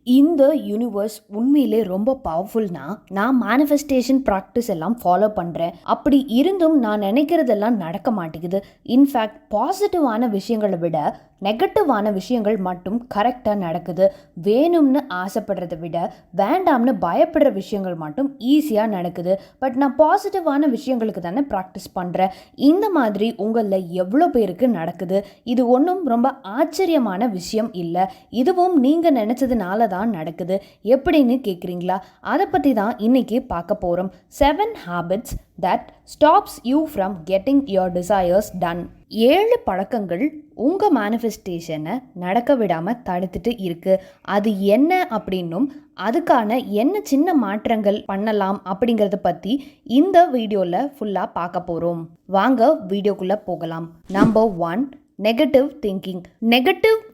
இந்த யூனிவர்ஸ் உண்மையிலே ரொம்ப பவர்ஃபுல்னா நான் மேனிஃபெஸ்டேஷன் ப்ராக்டிஸ் எல்லாம் ஃபாலோ பண்ணுறேன். அப்படி இருந்தும் நான் நினைக்கிறதெல்லாம் நடக்க மாட்டேங்குது. இன்ஃபேக்ட் பாசிட்டிவான விஷயங்களை விட நெகட்டிவான விஷயங்கள் மட்டும் கரெக்டாக நடக்குது. வேணும்னு ஆசைப்படுறதை விட வேண்டாம்னு பயப்படுற விஷயங்கள் மட்டும் ஈஸியாக நடக்குது. பட் நான் பாசிட்டிவான விஷயங்களுக்கு தானே ப்ராக்டிஸ் பண்ணுறேன். இந்த மாதிரி உங்களில் எவ்வளோ பேருக்கு நடக்குது? இது ஒன்றும் ரொம்ப ஆச்சரியமான விஷயம் இல்லை. இதுவும் நீங்கள் நினச்சதுனால தான் நடக்குது. எப்படின்னு கேட்குறீங்களா? அதை பற்றி தான் இன்னைக்கு பார்க்க போகிறோம். 7 habits that stops you from getting your desires done. 7 பழக்கங்கள் உங்கள் மேனிஃபெஸ்டேஷனை நடக்க விடாமல் தடுத்துட்டு இருக்கு. அது என்ன அப்படின்னும் அதுக்கான என்ன சின்ன மாற்றங்கள் பண்ணலாம் அப்படிங்கிறத பற்றி இந்த வீடியோவில் ஃபுல்லாக பார்க்க போகிறோம். வாங்க வீடியோக்குள்ளே போகலாம். நம்பர் 1, நெகட்டிவ்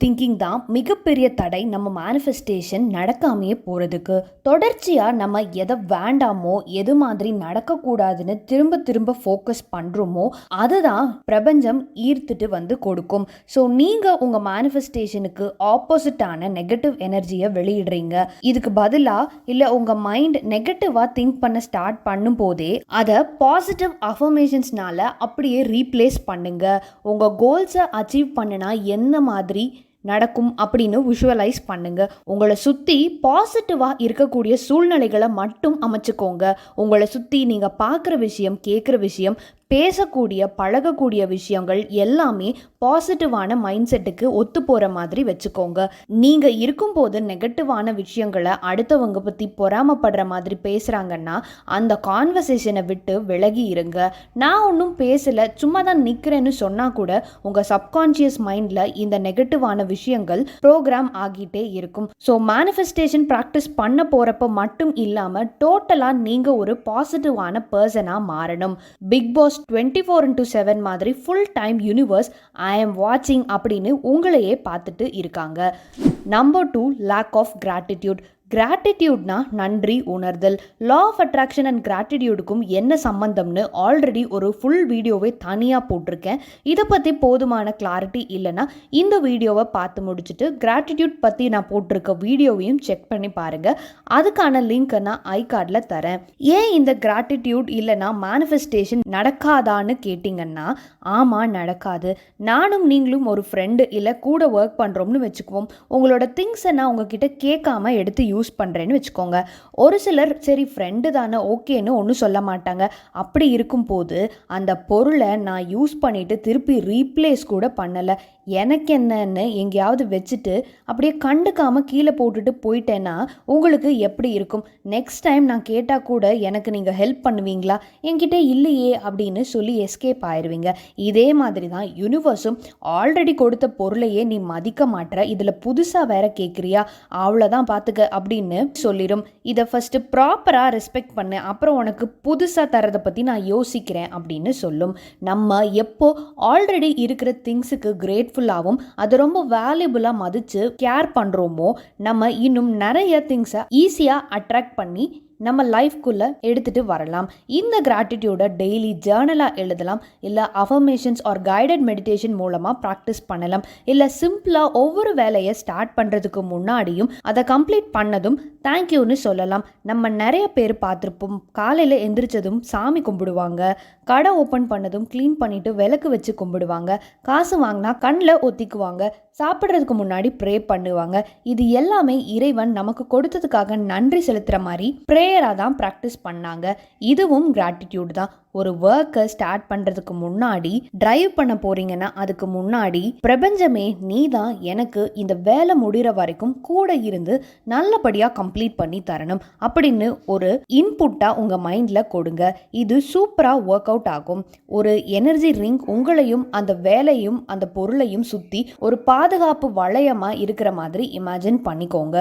திங்கிங் தான் மிகப்பெரிய தடை நம்ம மேனிஃபெஸ்டேஷன் நடக்காமையே போகிறதுக்கு. தொடர்ச்சியாக நம்ம எதை வேண்டாமோ, எது மாதிரி நடக்கக்கூடாதுன்னு திரும்ப திரும்ப ஃபோக்கஸ் பண்ணுறோமோ அதுதான் பிரபஞ்சம் ஈர்த்துட்டு வந்து கொடுக்கும். ஸோ நீங்கள் உங்கள் மேனிஃபெஸ்டேஷனுக்கு ஆப்போசிட்டான நெகட்டிவ் எனர்ஜியை வெளியிடுறீங்க. இதுக்கு பதிலாக இல்லை உங்கள் மைண்ட் நெகட்டிவாக திங்க் பண்ண ஸ்டார்ட் பண்ணும் போதே அதை பாசிட்டிவ் அஃபர்மேஷன்ஸ்னால அப்படியே ரீப்ளேஸ் பண்ணுங்க. உங்கள் கோல்ஸை அச்சீவ் பண்ணினா என்ன மாதிரி நடக்கும் அப்படின்னு விஷுவலைஸ் பண்ணுங்க. உங்களை சுற்றி பாசிட்டிவாக இருக்கக்கூடிய சூழ்நிலைகளை மட்டும் அமைச்சுக்கோங்க. உங்களை சுற்றி நீங்கள் பார்க்குற விஷயம், கேட்குற விஷயம், பேசக்கூடிய பழகக்கூடிய விஷயங்கள் எல்லாமே பாசிட்டிவான மைண்ட் செட்டுக்கு ஒத்து போகிற மாதிரி வச்சுக்கோங்க. நீங்கள் இருக்கும்போது நெகட்டிவான விஷயங்களை அடுத்தவங்க பற்றி பொறாமப்படுற மாதிரி பேசுகிறாங்கன்னா அந்த கான்வர்சேஷனை விட்டு விலகி இருங்க. நான் ஒன்றும் பேசலை, சும்மா தான் நிற்கிறேன்னு சொன்னால் கூட உங்கள் சப்கான்ஷியஸ் மைண்டில் இந்த நெகட்டிவான விஷயங்கள் ப்ரோக்ராம் ஆகிட்டே இருக்கும். ஸோ மேனிஃபெஸ்டேஷன் ப்ராக்டிஸ் பண்ண போகிறப்ப மட்டும் இல்லாமல் டோட்டலாக நீங்கள் ஒரு பாசிட்டிவான பர்சனாக மாறணும். பிக் பாஸ் 24/7 மாதிரி full time universe I am வாட்சிங் அப்படின்னு உங்களையே பார்த்துட்டு இருக்காங்க. Number 2, lack of gratitude. கிராட்டிடியூட்னா நன்றி உணர்தல். லா ஆஃப் அட்ராக்ஷன் அண்ட் கிராட்டிடியூடுக்கும் என்ன சம்பந்தம்னு ஆல்ரெடி ஒரு ஃபுல் வீடியோவை தனியாக போட்டிருக்கேன். இதை பற்றி போதுமான கிளாரிட்டி இல்லைன்னா இந்த வீடியோவை பார்த்து முடிச்சுட்டு கிராட்டிடியூட் பற்றி நான் போட்டிருக்க வீடியோவையும் செக் பண்ணி பாருங்கள். அதுக்கான லிங்க்கை நான் ஐகார்டில் தரேன். ஏன் இந்த கிராட்டிடியூட் இல்லைன்னா மேனிஃபெஸ்டேஷன் நடக்காதான்னு கேட்டிங்கன்னா, ஆமாம் நடக்காது. நானும் நீங்களும் ஒரு ஃப்ரெண்டு இல்லை கூட ஒர்க் பண்ணுறோம்னு வச்சுக்குவோம். உங்களோட திங்ஸை நான் உங்ககிட்ட கேட்காம எடுத்து யூஸ் பண்ணுறேன்னு வச்சுக்கோங்க. ஒரு சிலர் சரி ஃப்ரெண்டு தானே ஓகேன்னு ஒன்றும் சொல்ல மாட்டாங்க. அப்படி இருக்கும்போது அந்த பொருளை நான் யூஸ் பண்ணிவிட்டு திருப்பி ரீப்ளேஸ் கூட பண்ணலை, எனக்கு என்னன்னு எங்கேயாவது வச்சுட்டு அப்படியே கண்டுக்காமல் கீழே போட்டுட்டு போயிட்டேன்னா உங்களுக்கு எப்படி இருக்கும்? நெக்ஸ்ட் டைம் நான் கேட்டால் கூட எனக்கு நீங்கள் ஹெல்ப் பண்ணுவீங்களா? என்கிட்ட இல்லையே அப்படின்னு சொல்லி எஸ்கேப் ஆயிடுவீங்க. இதே மாதிரி தான் யூனிவர்ஸும் ஆல்ரெடி கொடுத்த பொருளையே நீ மதிக்க மாட்டேற, இதில் புதுசாக வேற கேட்குறியா, அவ்வளோதான் பார்த்துக்க அப்படின்னு சொல்லிடும். இதை ஃபஸ்ட்டு ப்ராப்பராக ரெஸ்பெக்ட் பண்ணு, அப்புறம் உனக்கு புதுசாக தரதை பற்றி நான் யோசிக்கிறேன் அப்படின்னு சொல்லும். நம்ம எப்போ ஆல்ரெடி இருக்கிற திங்ஸுக்கு கிரேட்ஃபுல்லாகவும் அது ரொம்ப வேல்யூபுளாக மதித்து கேர் பண்ணுறோமோ நம்ம இன்னும் நிறைய திங்ஸை ஈஸியாக அட்ராக்ட் பண்ணி நம்ம லைஃப்குள்ளே எடுத்துகிட்டு வரலாம். இந்த கிராட்டிடியூடை டெய்லி ஜேர்னலாக எழுதலாம், இல்லை அஃபர்மேஷன்ஸ் ஆர் கைடட் மெடிடேஷன் மூலமாக ப்ராக்டிஸ் பண்ணலாம், இல்லை சிம்பிளாக ஒவ்வொரு வேலையை ஸ்டார்ட் பண்ணுறதுக்கு முன்னாடியும் அதை கம்ப்ளீட் பண்ணதும் தேங்க்யூன்னு சொல்லலாம். நம்ம நிறைய பேர் பார்த்துருப்போம், காலையில் எந்திரிச்சதும் சாமி கும்பிடுவாங்க, கடை ஓப்பன் பண்ணதும் க்ளீன் பண்ணிவிட்டு விளக்கு வச்சு கும்பிடுவாங்க, காசு வாங்கினா கண்ணில் ஒத்திக்குவாங்க, சாப்பிட்றதுக்கு முன்னாடி ப்ரே பண்ணுவாங்க. இது எல்லாமே இறைவன் நமக்கு கொடுத்ததுக்காக நன்றி செலுத்துகிற மாதிரி ப்ரேயராக தான் ப்ராக்டிஸ் பண்ணாங்க. இதுவும் கிராட்டிடியூட் தான். ஒரு ஒர்க்கை ஸ்டார்ட் பண்ணுறதுக்கு முன்னாடி, டிரைவ் பண்ண போகிறீங்கன்னா அதுக்கு முன்னாடி பிரபஞ்சமே நீ தான் எனக்கு இந்த வேலை முடிகிற வரைக்கும் கூட இருந்து நல்லபடியாக கம்ப்ளீட் பண்ணி தரணும் அப்படின்னு ஒரு இன்புட்டாக உங்கள் மைண்டில் கொடுங்க. இது சூப்பராக ஒர்க் அவுட் ஆகும். ஒரு எனர்ஜி ரிங் உங்களையும் அந்த வேலையும் அந்த பொருளையும் சுற்றி ஒரு பாதுகாப்பு வளையமாக இருக்கிற மாதிரி இமேஜின் பண்ணிக்கோங்க.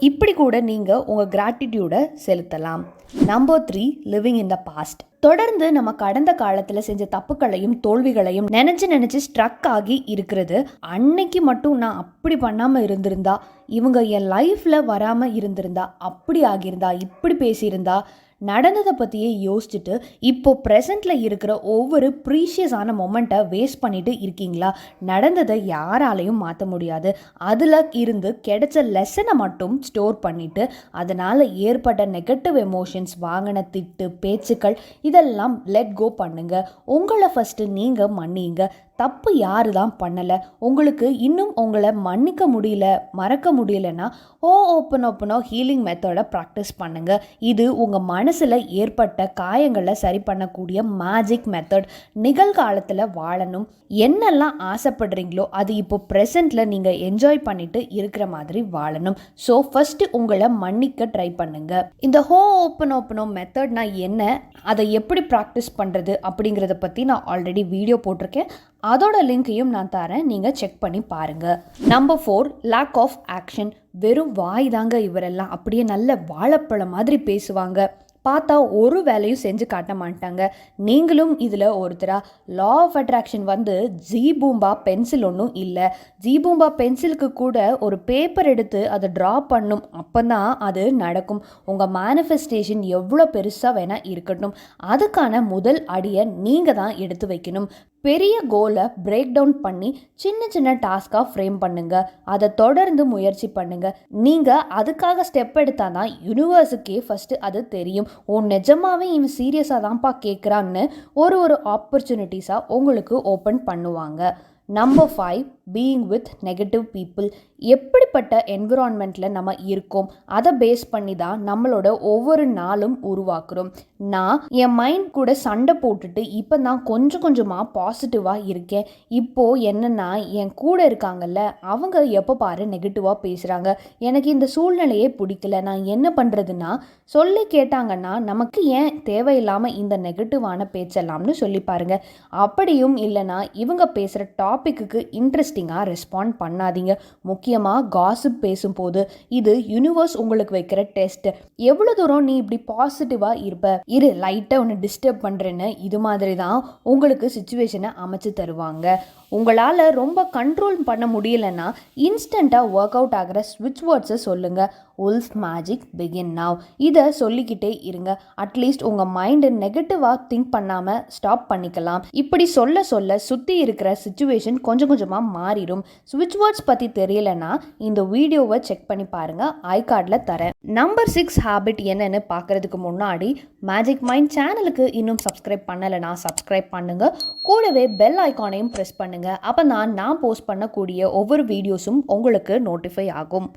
இப்படி கூட நீங்கள் உங்கள் கிராட்டிடியூடை செலுத்தலாம். Number 3, living in the past. தொடர்ந்து நம்ம கடந்த காலத்துல செஞ்ச தப்புகளையும் தோல்விகளையும் நினைச்சு ஸ்ட்ரக் ஆகி இருக்கிறது. அன்னைக்கு மட்டும் நான் அப்படி பண்ணாம இருந்திருந்தா, இவங்க என் லைஃப்ல வராம இருந்திருந்தா, அப்படி ஆகியிருந்தா, இப்படி பேசியிருந்தா, நடந்ததை பற்றியே யோசிச்சுட்டு இப்போ ப்ரெசண்டில் இருக்கிற ஒவ்வொரு ப்ரீஷியஸான மொமெண்ட்டை வேஸ்ட் பண்ணிட்டு இருக்கீங்களா? நடந்ததை யாராலையும் மாற்ற முடியாது. அதில் இருந்து கிடைச்ச லெசனை மட்டும் ஸ்டோர் பண்ணிவிட்டு அதனால் ஏற்பட்ட நெகட்டிவ் எமோஷன்ஸ், வாங்கின திட்டு, பேச்சுக்கள் இதெல்லாம் லெட் கோ பண்ணுங்க. உங்களை ஃபஸ்ட்டு நீங்கள் மன்னிங்க. தப்பு யாரு தான் பண்ணலை, உங்களுக்கு இன்னும் உங்களை மன்னிக்க முடியல, மறக்க முடியலன்னா ஓப்பனோ ஹீலிங் மெத்தடை ப்ராக்டிஸ் பண்ணுங்கள். இது உங்கள் மனசில் ஏற்பட்ட காயங்களை சரி பண்ணக்கூடிய மேஜிக் மெத்தட். நிகழ்காலத்தில் வாழணும், என்னெல்லாம் ஆசைப்படுறீங்களோ அது இப்போ ப்ரெசண்டில் நீங்கள் என்ஜாய் பண்ணிட்டு இருக்கிற மாதிரி வாழணும். ஸோ ஃபஸ்ட்டு உங்களை மன்னிக்க ட்ரை பண்ணுங்கள். இந்த ஓப்பனோ மெத்தட்னா என்ன, அதை எப்படி ப்ராக்டிஸ் பண்ணுறது அப்படிங்கிறத பற்றி நான் ஆல்ரெடி வீடியோ போட்டிருக்கேன். அதோட லிங்கையும் நான் தரேன், நீங்கள் செக் பண்ணி பாருங்கள். Number 4, lack of action. வெறும் வாய் தாங்க இவரெல்லாம். அப்படியே நல்ல வாழைப்பழம் மாதிரி பேசுவாங்க, பார்த்தா ஒரு வேலையும் செஞ்சு காட்ட மாட்டாங்க. நீங்களும் இதில் ஒருத்தரா? லா ஆஃப் அட்ராக்ஷன் வந்து ஜீபூம்பா பென்சில் ஒன்றும் இல்லை. ஜீபூம்பா பென்சிலுக்கு கூட ஒரு பேப்பர் எடுத்து அதை ட்ரா பண்ணும், அப்போ தான் அது நடக்கும். உங்கள் மேனிஃபெஸ்டேஷன் எவ்வளோ பெருசாக வேணால் இருக்கட்டும், அதுக்கான முதல் அடியை நீங்கள் தான் எடுத்து வைக்கணும். பெரிய கோலை பிரேக் டவுன் பண்ணி சின்ன சின்ன டாஸ்காக ஃப்ரேம் பண்ணுங்க. அதை தொடர்ந்து முயற்சி பண்ணுங்க. நீங்கள் அதுக்காக ஸ்டெப் எடுத்தால் தான் யூனிவர்ஸுக்கே ஃபஸ்ட்டு அது தெரியும். நிஜமாவே இவன் சீரியஸாக தான்ப்பா கேட்குறான்னு ஒரு ஆப்பர்ச்சுனிட்டிஸாக உங்களுக்கு ஓப்பன் பண்ணுவாங்க. Number 5, being with negative people. எப்படிப்பட்ட என்விரான்மெண்ட்டில் நம்ம இருக்கோம் அதை பேஸ் பண்ணி தான் நம்மளோட ஒவ்வொரு நாளும் உருவாக்குறோம். நான் என் மைண்ட் கூட சண்டை போட்டுட்டு இப்போ நான் கொஞ்சம் கொஞ்சமாக பாசிட்டிவாக இருக்கேன். இப்போது என்னென்னா, என் கூட இருக்காங்கல்ல அவங்க எப்போ பாரு நெகட்டிவாக பேசுகிறாங்க, எனக்கு இந்த சூழ்நிலையே பிடிக்கல, நான் என்ன பண்ணுறதுன்னா சொல்லி கேட்டாங்கன்னா நமக்கு ஏன் தேவையில்லாமல் இந்த நெகட்டிவான பேச்செல்லாம்னு சொல்லி பாருங்கள். அப்படியும் இல்லைனா இவங்க பேசுகிற டாப்பிக்கு இன்ட்ரெஸ்டிங்காக ரெஸ்பாண்ட் பண்ணாதீங்க. முக்கியமாக காசிப் பேசும்போது இது யூனிவர்ஸ் உங்களுக்கு வைக்கிற டெஸ்ட். எவ்வளோ தூரம் நீ இப்படி பாசிட்டிவாக இருப்ப, இரு லைட்டாக ஒன்று டிஸ்டர்ப் பண்ணுறேன்னு இது மாதிரி தான் உங்களுக்கு சுச்சுவேஷனை அமைச்சு தருவாங்க. உங்களால் ரொம்ப கண்ட்ரோல் பண்ண முடியலைன்னா இன்ஸ்டண்ட்டாக ஒர்க் அவுட் ஆகிற ஸ்விட்ச் வேர்ட்ஸை சொல்லுங்கள். Wolf magic begin now. இதை சொல்லிக்கிட்டே இருங்க. அட்லீஸ்ட் உங்கள் மைண்டு நெகட்டிவாக திங்க் பண்ணாமல் ஸ்டாப் பண்ணிக்கலாம். இப்படி சொல்ல சொல்ல சுற்றி இருக்கிற சுச்சுவேஷன் கொஞ்சம் கொஞ்சமாக மாறிடும். ஸ்விட்ச் வேர்ட்ஸ் பற்றி தெரியலைன்னா இந்த வீடியோவை செக் பண்ணி பாருங்கள், ஐ கார்டில் தரேன். நம்பர் 6 ஹேபிட் என்னன்னு பார்க்குறதுக்கு முன்னாடி மேஜிக் மைண்ட் சேனலுக்கு இன்னும் சப்ஸ்கிரைப் பண்ணலைன்னா சப்ஸ்கிரைப் பண்ணுங்கள். கூடவே பெல் ஐக்கானையும் ப்ரெஸ் பண்ணுங்கள். அப்போ நான் போஸ்ட் பண்ணக்கூடிய ஒவ்வொரு வீடியோஸும் உங்களுக்கு நோட்டிஃபை ஆகும்.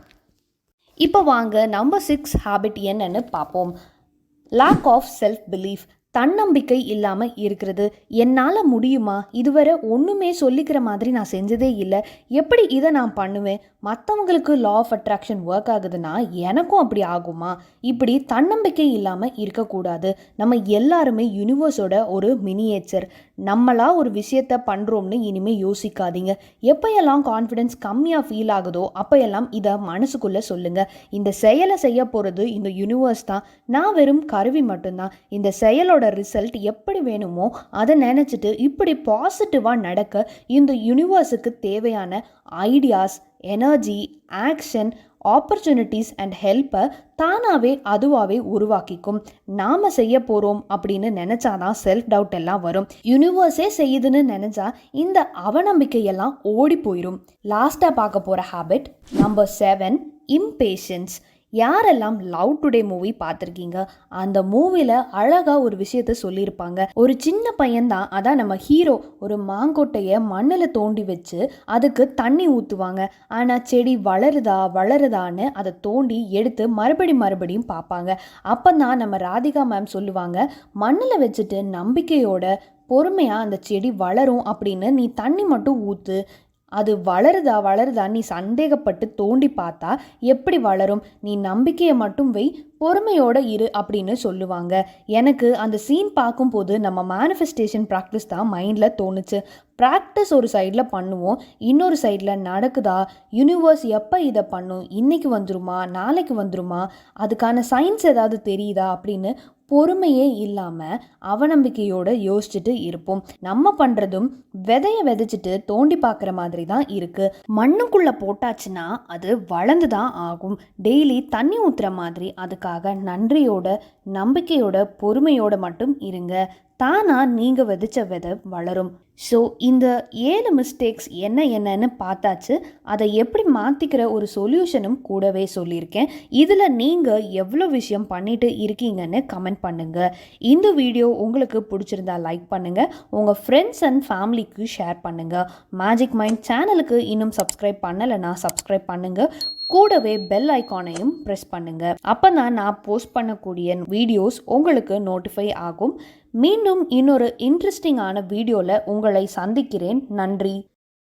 இப்போ வாங்க நம்பர் 6 ஹேபிட் என்னன்னு பார்ப்போம். Lack of self belief. தன்னம்பிக்கை இல்லாமல் இருக்கிறது. என்னால் முடியுமா, இதுவரை ஒன்றுமே சொல்லிக்கிற மாதிரி நான் செஞ்சதே இல்லை, எப்படி இதை நான் பண்ணுவேன், மற்றவங்களுக்கு லா ஆஃப் அட்ராக்ஷன் ஒர்க் ஆகுதுன்னா எனக்கும் அப்படி ஆகுமா, இப்படி தன்னம்பிக்கை இல்லாமல் இருக்கக்கூடாது. நம்ம எல்லாருமே யூனிவர்ஸோட ஒரு மினியேச்சர். நம்மளா ஒரு விஷயத்த பண்ணுறோம்னு இனிமேல் யோசிக்காதீங்க. எப்போயெல்லாம் கான்ஃபிடென்ஸ் கம்மியாக ஃபீல் ஆகுதோ அப்போயெல்லாம் இதை மனசுக்குள்ளே சொல்லுங்கள். இந்த செயலை செய்ய போகிறது இந்த யூனிவர்ஸ் தான், நான் வெறும் கருவி மட்டும்தான். இந்த செயலோட ரிசல்ட் எப்படி வேணுமோ அதை நினச்சிட்டு இப்படி பாசிட்டிவாக நடக்க இந்த யூனிவர்ஸுக்கு தேவையான ideas, energy, action, opportunities and ஹெல்ப்பை தானாகவே அதுவாகவே உருவாக்கிக்கும். நாம் செய்ய போகிறோம் அப்படின்னு நினச்சாதான் செல்ஃப் டவுட் எல்லாம் வரும். யூனிவர்ஸே செய்யுதுன்னு நினச்சா இந்த அவநம்பிக்கையெல்லாம் ஓடி போயிடும். லாஸ்ட்டாக பார்க்க போகிற ஹேபிட் நம்பர் 7, இம்பேஷன்ஸ். யாரெல்லாம் லவ் டுடே மூவி பார்த்துருக்கீங்க? அந்த மூவியில் அழகாக ஒரு விஷயத்த சொல்லியிருப்பாங்க. ஒரு சின்ன பையன்தான், அதான் நம்ம ஹீரோ, ஒரு மாங்கொட்டையை மண்ணில் தோண்டி வச்சு அதுக்கு தண்ணி ஊற்றுவாங்க. ஆனால் செடி வளருதான்னு அதை தோண்டி எடுத்து மறுபடியும் பார்ப்பாங்க. அப்போ தான் நம்ம ராதிகா மேம் சொல்லுவாங்க, மண்ணில் வச்சுட்டு நம்பிக்கையோட பொறுமையாக அந்த செடி வளரும் அப்படின்னு நீ தண்ணி மட்டும் ஊற்று, அது வளருதா நீ சந்தேகப்பட்டு தோண்டி பார்த்தா எப்படி வளரும், நீ நம்பிக்கையை மட்டும் வை, பொறுமையோடு இரு அப்படின்னு சொல்லுவாங்க. எனக்கு அந்த சீன் பார்க்கும்போது நம்ம மேனிஃபெஸ்டேஷன் ப்ராக்டிஸ் தான் மைண்டில் தோணுச்சு. ப்ராக்டிஸ் ஒரு சைடில் பண்ணுவோம், இன்னொரு சைடில் நடக்குதா, யூனிவர்ஸ் எப்போ இதை பண்ணும், இன்றைக்கி வந்துருமா நாளைக்கு வந்துருமா, அதுக்கான சயின்ஸ் ஏதாவது தெரியுதா அப்படின்னு பொறுமையே இல்லாமல் அவநம்பிக்கையோடு யோசிச்சுட்டு இருப்போம். நம்ம பண்ணுறதும் விதையை விதைச்சிட்டு தோண்டி பார்க்குற மாதிரி தான் இருக்குது. மண்ணுக்குள்ளே போட்டாச்சுன்னா அது வளர்ந்து தான் ஆகும். டெய்லி தண்ணி ஊற்றுற மாதிரி அதுக்காக நன்றியோட, நம்பிக்கையோட, பொறுமையோட மட்டும் இருங்க. தானா நீங்கள் விதைச்ச விதை வளரும். ஸோ இந்த 7 மிஸ்டேக்ஸ் என்னன்னு பார்த்தாச்சு. அதை எப்படி மாற்றிக்கிற ஒரு சொல்யூஷனும் கூடவே சொல்லியிருக்கேன். இதில் நீங்கள் எவ்வளோ விஷயம் பண்ணிட்டு இருக்கீங்கன்னு கமெண்ட் பண்ணுங்கள். இந்த வீடியோ உங்களுக்கு பிடிச்சிருந்தா லைக் பண்ணுங்கள், உங்கள் ஃப்ரெண்ட்ஸ் அண்ட் ஃபேமிலிக்கு ஷேர் பண்ணுங்கள். மேஜிக் மைண்ட் சேனலுக்கு இன்னும் சப்ஸ்கிரைப் பண்ணலைன்னா சப்ஸ்கிரைப் பண்ணுங்கள். கூடவே பெல் ஐக்கானையும் ப்ரெஸ் பண்ணுங்கள். அப்போ தான் நான் போஸ்ட் பண்ணக்கூடிய வீடியோஸ் உங்களுக்கு நோட்டிஃபை ஆகும். மீண்டும் இன்னொரு இன்ட்ரெஸ்டிங்கான வீடியோவில் உங்களை சந்திக்கிறேன். நன்றி.